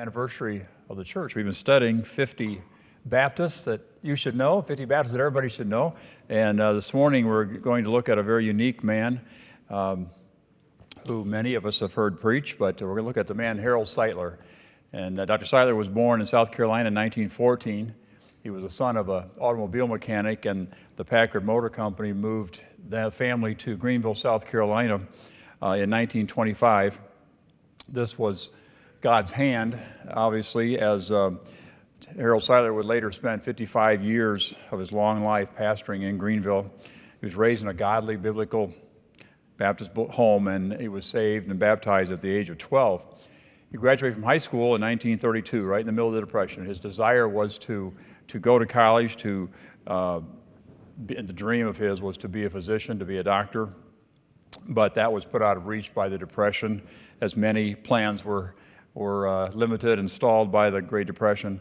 anniversary of the church. We've been studying 50 Baptists that you should know, 50 Baptists that everybody should know. And this morning we're going to look at a very unique man who many of us have heard preach, but we're going to look at the man Harold Sightler. And Dr. Sightler was born in South Carolina in 1914. He was the son of an automobile mechanic, and the Packard Motor Company moved that family to Greenville, South Carolina in 1925. This was God's hand, obviously, as Harold Sightler would later spend 55 years of his long life pastoring in Greenville. He was raised in a godly, biblical Baptist home, and he was saved and baptized at the age of 12. He graduated from high school in 1932, right in the middle of the Depression. His desire was to go to college, the dream of his was to be a physician, to be a doctor, but that was put out of reach by the Depression, as many plans were limited and stalled by the Great Depression.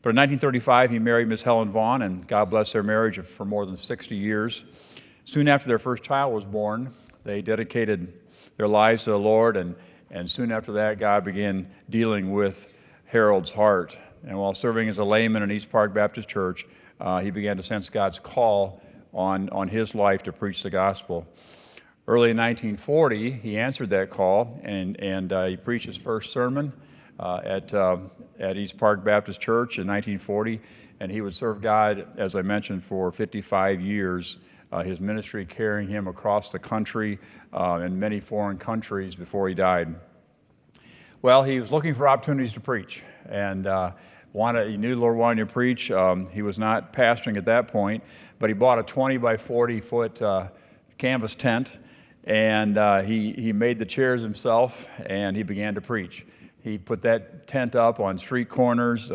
But in 1935, he married Miss Helen Vaughn, and God bless their marriage for more than 60 years. Soon after their first child was born, they dedicated their lives to the Lord, and soon after that, God began dealing with Harold's heart. And while serving as a layman in East Park Baptist Church, he began to sense God's call on his life to preach the gospel. Early in 1940, he answered that call, and he preached his first sermon at East Park Baptist Church in 1940, and he would serve God, as I mentioned, for 55 years, his ministry carrying him across the country and many foreign countries before he died. Well, he was looking for opportunities to preach, and he knew the Lord wanted him to preach. He was not pastoring at that point, but he bought a 20 by 40 foot canvas tent, and he made the chairs himself, and he began to preach. He put that tent up on street corners.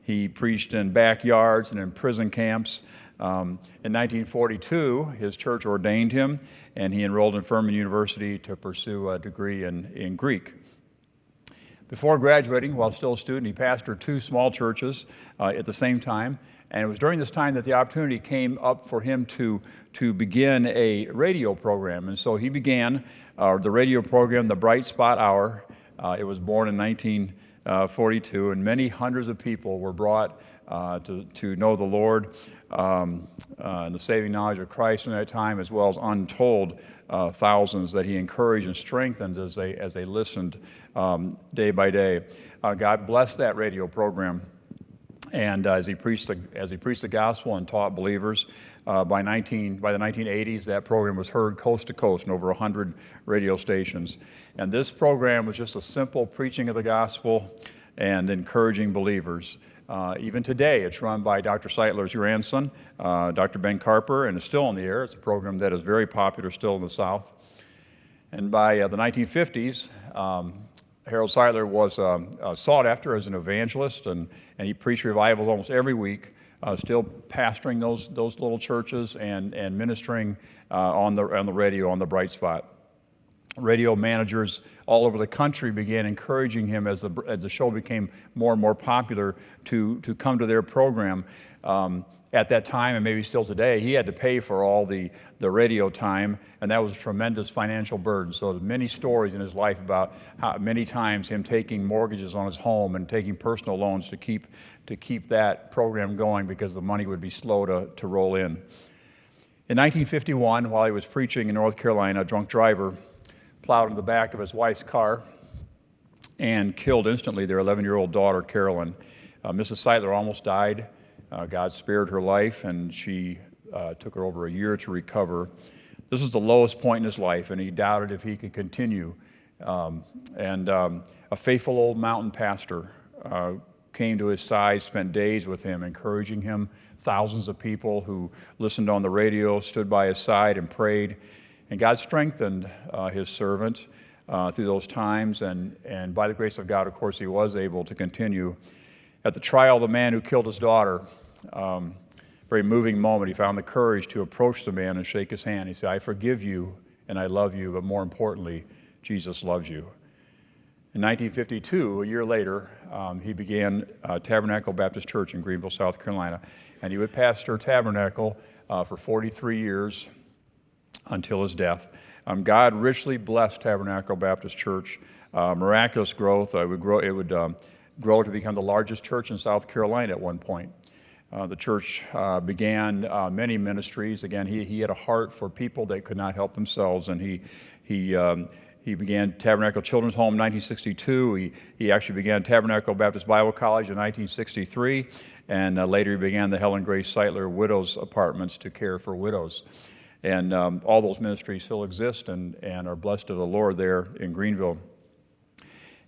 He preached in backyards and in prison camps. In 1942, his church ordained him, and he enrolled in Furman University to pursue a degree in Greek. Before graduating, while still a student, he pastored 2 small churches at the same time, and it was during this time that the opportunity came up for him to begin a radio program. And so he began the radio program, the Bright Spot Hour. It was born in 1942, and many hundreds of people were brought to know the Lord and the saving knowledge of Christ in that time, as well as untold thousands that he encouraged and strengthened as they listened day by day. God blessed that radio program, and as he preached the gospel and taught believers, by the 1980s, that program was heard coast to coast in over 100 radio stations. And this program was just a simple preaching of the gospel and encouraging believers. Even today, it's run by Dr. Sightler's grandson, Dr. Ben Carper, and is still on the air. It's a program that is very popular still in the South. And by the 1950s, Harold Sightler was sought after as an evangelist, and he preached revivals almost every week, still pastoring those little churches and ministering on the radio on the Bright Spot. Radio managers all over the country began encouraging him as the show became more and more popular to come to their program. At that time, and maybe still today, he had to pay for all the radio time, and that was a tremendous financial burden. So there's many stories in his life about how many times him taking mortgages on his home and taking personal loans to keep that program going because the money would be slow to roll in. In 1951, while he was preaching in North Carolina, a drunk driver plowed into the back of his wife's car and killed instantly their 11-year-old daughter, Carolyn. Mrs. Sightler almost died. God spared her life, and she took her over a year to recover. This was the lowest point in his life, and he doubted if he could continue. A faithful old mountain pastor came to his side, spent days with him, encouraging him. Thousands of people who listened on the radio stood by his side and prayed. And God strengthened his servant through those times, and by the grace of God, of course, he was able to continue. At the trial of the man who killed his daughter, very moving moment, he found the courage to approach the man and shake his hand. He said, "I forgive you and I love you, but more importantly, Jesus loves you." In 1952, a year later, he began Tabernacle Baptist Church in Greenville, South Carolina, and he would pastor Tabernacle for 43 years until his death. God richly blessed Tabernacle Baptist Church, miraculous growth. grow to become the largest church in South Carolina at one point. The church began many ministries. Again, he had a heart for people that could not help themselves, and he began Tabernacle Children's Home in 1962. He actually began Tabernacle Baptist Bible College in 1963, and later he began the Helen Grace Sightler Widows Apartments to care for widows. And all those ministries still exist and are blessed of the Lord there in Greenville.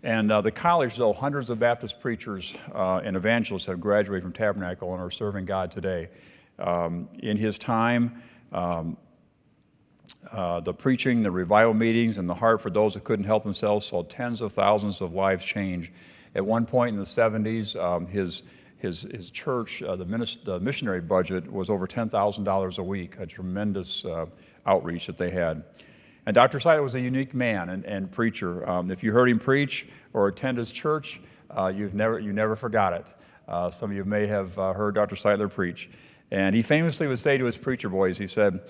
And the college, though, hundreds of Baptist preachers and evangelists have graduated from Tabernacle and are serving God today. In his time, the preaching, the revival meetings, and the heart for those that couldn't help themselves saw tens of thousands of lives change. At one point in the 70s, his church, the missionary budget was over $10,000 a week, a tremendous outreach that they had. And Dr. Sightler was a unique man and preacher. If you heard him preach or attend his church, you never forgot it. Some of you may have heard Dr. Sightler preach. And he famously would say to his preacher boys, he said,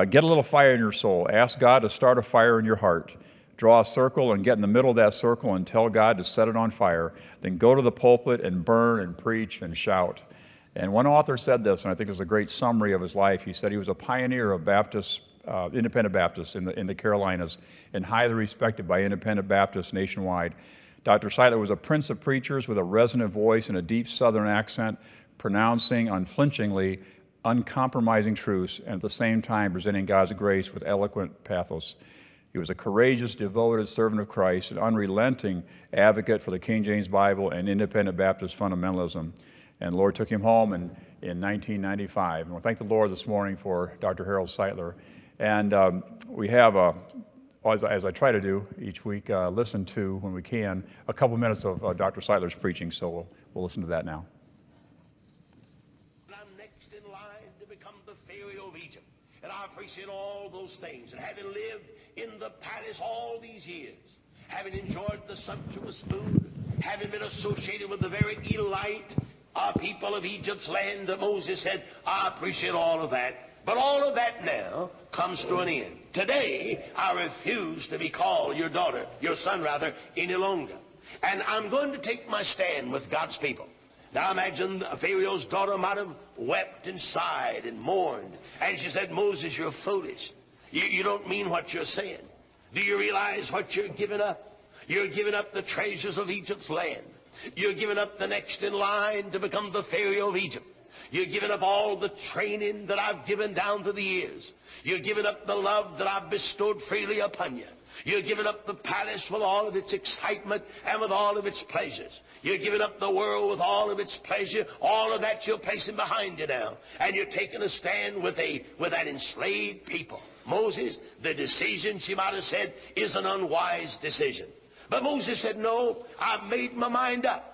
get a little fire in your soul. Ask God to start a fire in your heart. Draw a circle and get in the middle of that circle and tell God to set it on fire. Then go to the pulpit and burn and preach and shout. And one author said this, and I think it was a great summary of his life. He said he was a pioneer of Baptist, independent Baptists in the Carolinas, and highly respected by independent Baptists nationwide. Dr. Sightler was a prince of preachers with a resonant voice and a deep Southern accent, pronouncing unflinchingly uncompromising truths, and at the same time presenting God's grace with eloquent pathos. He was a courageous, devoted servant of Christ, an unrelenting advocate for the King James Bible and independent Baptist fundamentalism. And the Lord took him home in 1995. And we'll thank the Lord this morning for Dr. Harold Sightler. And we have, as I try to do each week, listen to, when we can, a couple minutes of Dr. Sightler's preaching. So we'll listen to that now. I'm next in line to become the Pharaoh of Egypt. And I appreciate all those things. And having lived in the palace all these years, having enjoyed the sumptuous food, having been associated with the very elite people of Egypt's land, Moses said, I appreciate all of that. But all of that now comes to an end. Today, I refuse to be called your daughter, your son rather, any longer. And I'm going to take my stand with God's people. Now imagine Pharaoh's daughter might have wept and sighed and mourned. And she said, Moses, you're foolish. You don't mean what you're saying. Do you realize what you're giving up? You're giving up the treasures of Egypt's land. You're giving up the next in line to become the Pharaoh of Egypt. You're giving up all the training that I've given down through the years. You're giving up the love that I've bestowed freely upon you. You're giving up the palace with all of its excitement and with all of its pleasures. You're giving up the world with all of its pleasure. All of that you're placing behind you now. And you're taking a stand with that enslaved people. Moses, the decision, she might have said, is an unwise decision. But Moses said, no, I've made my mind up.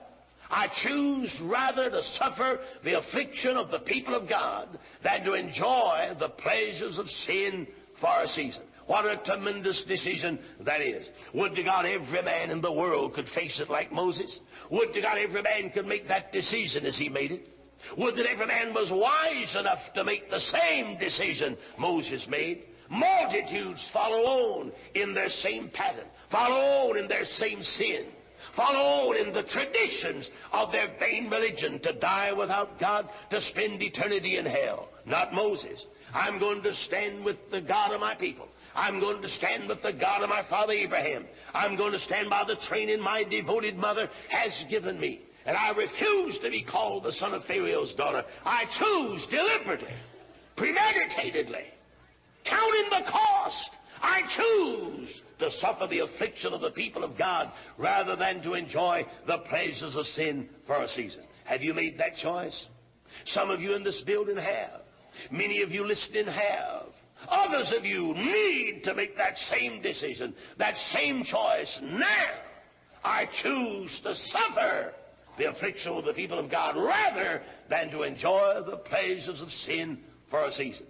I choose rather to suffer the affliction of the people of God than to enjoy the pleasures of sin for a season. What a tremendous decision that is. Would to God every man in the world could face it like Moses. Would to God every man could make that decision as he made it. Would that every man was wise enough to make the same decision Moses made. Multitudes follow on in their same pattern, follow on in their same sin, follow on in the traditions of their vain religion, to die without God, to spend eternity in hell. Not Moses. I'm going to stand with the God of my people. I'm going to stand with the God of my father Abraham. I'm going to stand by the training my devoted mother has given me. And I refuse to be called the son of Pharaoh's daughter. I choose deliberately, premeditatedly, counting the cost, I choose to suffer the affliction of the people of God rather than to enjoy the pleasures of sin for a season. Have you made that choice? Some of you in this building have. Many of you listening have. Others of you need to make that same decision, that same choice now. I choose to suffer the affliction of the people of God rather than to enjoy the pleasures of sin for a season.